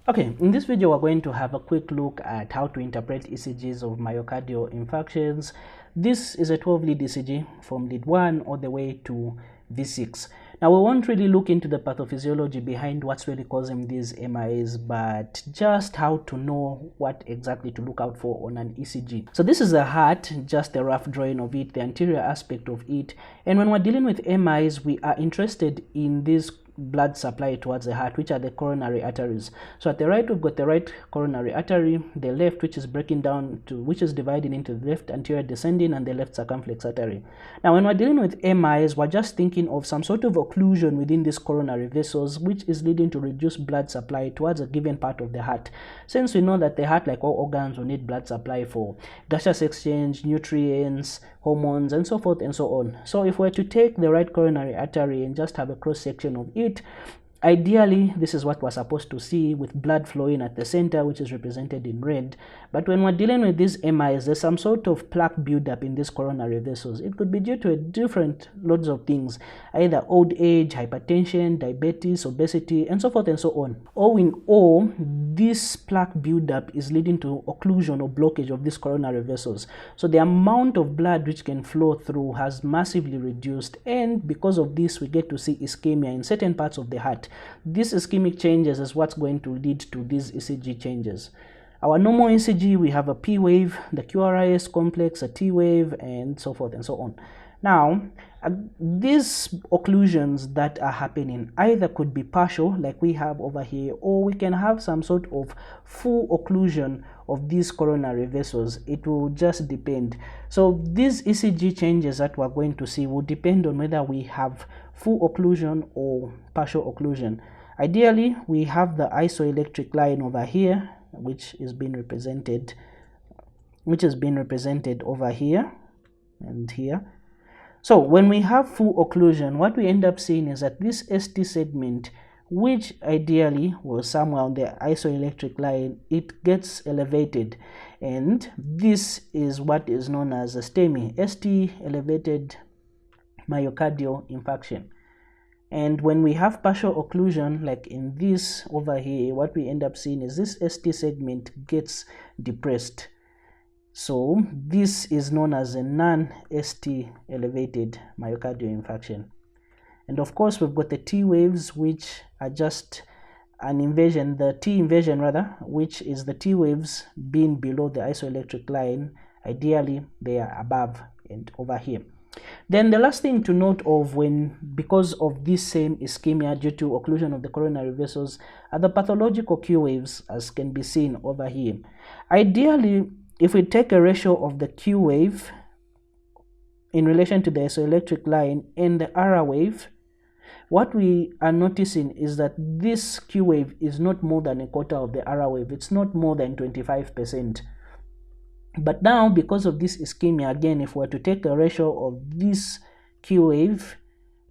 Okay, in this video we're going to have a quick look at how to interpret ECGs of myocardial infarctions. This is a 12-lead ECG from lead 1 all the way to V6. Now we won't really look into the pathophysiology behind what's really causing these MIs, but just how to know what exactly to look out for on an ECG. So this is the heart, just a rough drawing of it, the anterior aspect of it. And when we're dealing with MIs, we are interested in this blood supply towards the heart, which are the coronary arteries. So at the right, we've got the right coronary artery, the left, which is breaking down to, which is divided into the left anterior descending and the left circumflex artery. Now when we're dealing with MIs, we're just thinking of some sort of occlusion within these coronary vessels, which is leading to reduced blood supply towards a given part of the heart. Since we know that the heart, like all organs, will need blood supply for gaseous exchange, nutrients, hormones, and so forth and so on. So if we're to take the right coronary artery and just have a cross section of it, ideally this is what we're supposed to see, with blood flowing at the center, which is represented in red. But when we're dealing with these MIs, there's some sort of plaque buildup in these coronary vessels. It could be due to different loads of things, either old age, hypertension, diabetes, obesity, and so forth and so on. All in all, this plaque buildup is leading to occlusion or blockage of these coronary vessels. So the amount of blood which can flow through has massively reduced, and because of this we get to see ischemia in certain parts of the heart. This ischemic changes is what's going to lead to these ECG changes. Our normal ECG, we have a P wave, the QRIS complex, a T wave, and so forth and so on. Now, these occlusions that are happening either could be partial, like we have over here, or we can have some sort of full occlusion of these coronary vessels. It will just depend. So these ECG changes that we're going to see will depend on whether we have full occlusion or partial occlusion. Ideally, we have the isoelectric line over here, which is being represented over here and here. So when we have full occlusion, what we end up seeing is that this ST segment, which ideally was somewhere on the isoelectric line, it gets elevated, and this is what is known as a STEMI, ST elevated myocardial infarction. And when we have partial occlusion, like in this over here, what we end up seeing is this ST segment gets depressed. So this is known as a non-ST elevated myocardial infarction. And of course, we've got the T waves, which are just an inversion, the T inversion rather, which is the T waves being below the isoelectric line. Ideally, they are above and over here. Then the last thing to note of, because of this same ischemia due to occlusion of the coronary vessels, are the pathological Q waves, as can be seen over here. Ideally, if we take a ratio of the Q wave in relation to the isoelectric line and the R wave, what we are noticing is that this Q wave is not more than a quarter of the R wave. It's not more than 25%. But now, because of this ischemia, again, if we were to take a ratio of this Q wave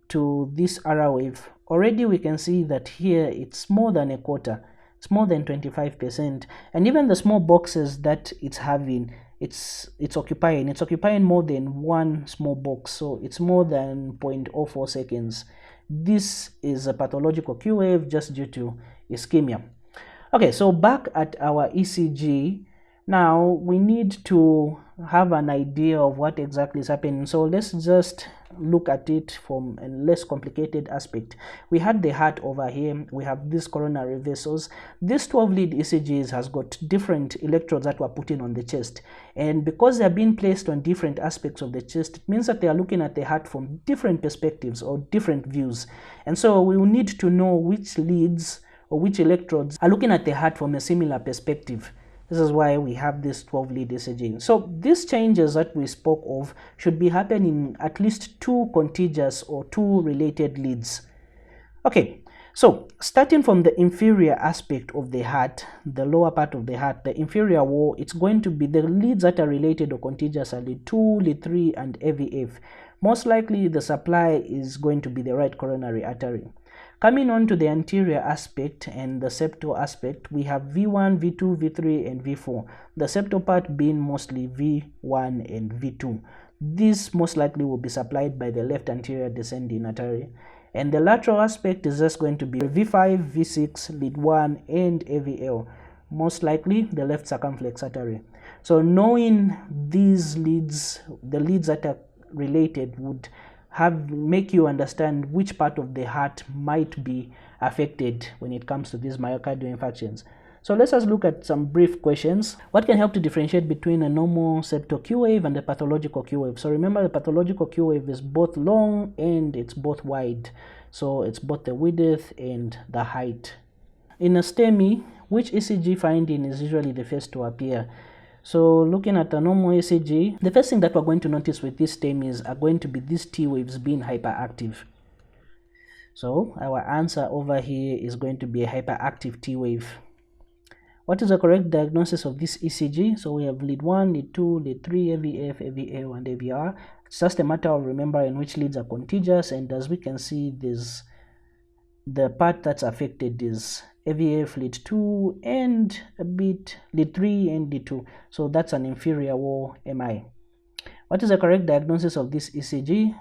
to this R wave, already we can see that here it's more than a quarter. It's more than 25%. And even the small boxes that it's having, it's occupying more than one small box. So it's more than 0.04 seconds. This is a pathological Q wave just due to ischemia. Okay, so back at our ECG, now we need to have an idea of what exactly is happening. So let's just look at it from a less complicated aspect. We had the heart over here, we have these coronary vessels. This 12-lead ECGs has got different electrodes that were put in on the chest, and because they're being placed on different aspects of the chest, it means that they are looking at the heart from different perspectives or different views. And so we will need to know which leads or which electrodes are looking at the heart from a similar perspective. This is why we have this 12-lead ECG. So these changes that we spoke of should be happening at least two contiguous or two related leads. Okay, so starting from the inferior aspect of the heart, the lower part of the heart, the inferior wall, it's going to be the leads that are related or contiguous are lead 2, lead 3, and AVF. Most likely the supply is going to be the right coronary artery. Coming on to the anterior aspect and the septal aspect, we have V1, V2, V3, and V4. The septal part being mostly V1 and V2. This most likely will be supplied by the left anterior descending artery. And the lateral aspect is just going to be V5, V6, lead 1, and AVL. Most likely the left circumflex artery. So knowing these leads, the leads that are related, would make you understand which part of the heart might be affected when it comes to these myocardial infarctions. So let's just look at some brief questions. What can help to differentiate between a normal septal Q wave and a pathological Q wave? So remember, the pathological Q wave is both long and it's both wide. So it's both the width and the height. In a STEMI, which ECG finding is usually the first to appear? So looking at a normal ECG, the first thing that we're going to notice with these STEMIs are going to be these T waves being hyperactive. So our answer over here is going to be a hyperactive T wave. What is the correct diagnosis of this ECG? So we have lead 1, lead 2, lead 3, AVF, AVL, and AVR. It's just a matter of remembering which leads are contiguous, and as we can see, the part that's affected is AVF, lead 2, and a bit lead 3 and lead 2. So that's an inferior wall MI. What is the correct diagnosis of this ECG?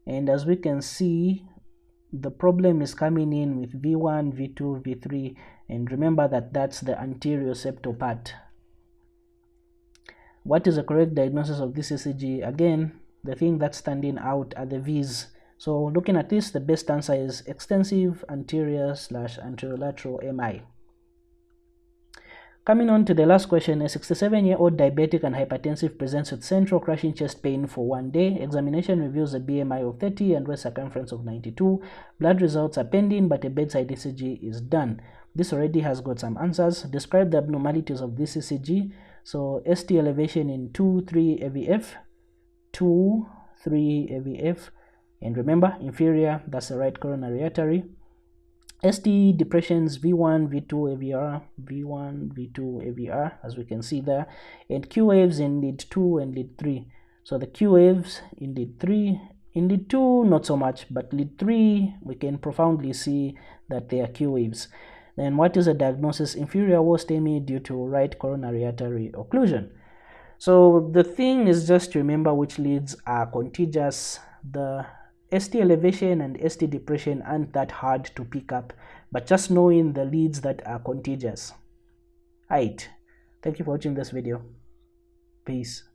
And as we can see, the problem is coming in with V1, V2, V3, and remember that that's the anterior septal part. What is the correct diagnosis of this ECG? Again, the thing that's standing out are the V's. So looking at this, the best answer is extensive anterior/anterolateral MI. Coming on to the last question, a 67-year-old diabetic and hypertensive presents with central crushing chest pain for 1 day. Examination reveals a BMI of 30 and waist circumference of 92. Blood results are pending, but a bedside ECG is done. This already has got some answers. Describe the abnormalities of this ECG. So ST elevation in 2-3 AVF, 2-3 AVF, and remember, inferior, that's the right coronary artery. ST depressions V1, V2, AVR, V1, V2, AVR, as we can see there, and Q waves in lead 2 and lead 3. So the Q waves in lead 3, in lead 2 not so much, but lead 3 we can profoundly see that they are Q waves. Then what is the diagnosis? Inferior wall STEMI due to right coronary artery occlusion. So the thing is just to remember which leads are contiguous. The ST elevation and ST depression aren't that hard to pick up, but just knowing the leads that are contiguous. Right. Thank you for watching this video. Peace.